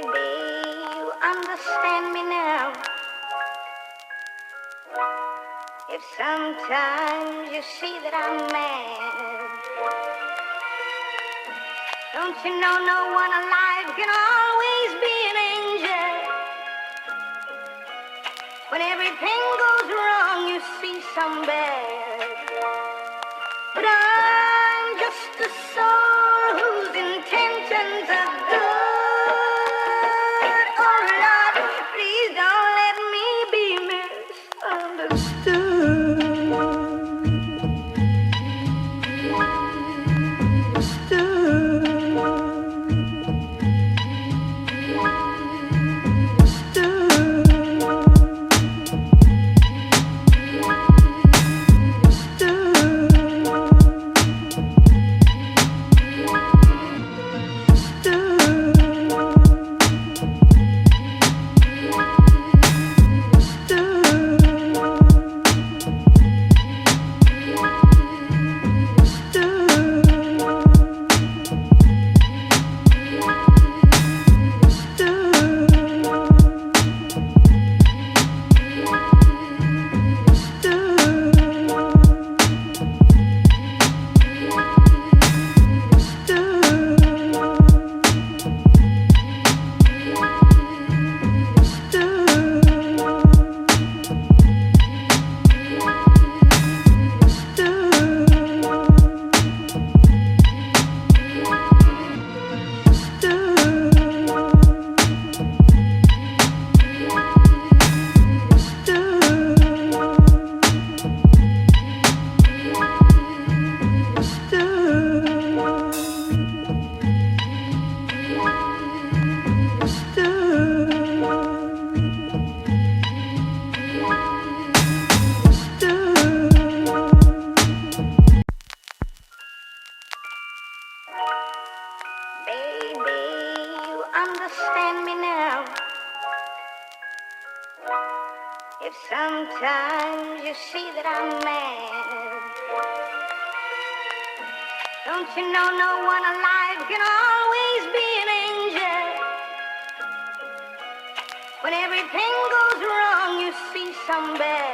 Baby, you understand me now. If sometimes you see that I'm mad, don't you know no one alive can always be an angel? When everything goes wrong, you see some bad. But I'm just a soul whose intentions are good. Oh Lord, please don't let me be misunderstood. Baby, you understand me now. If sometimes you see that I'm mad, don't you know no one alive can always be an angel? When everything goes wrong, you see some bad.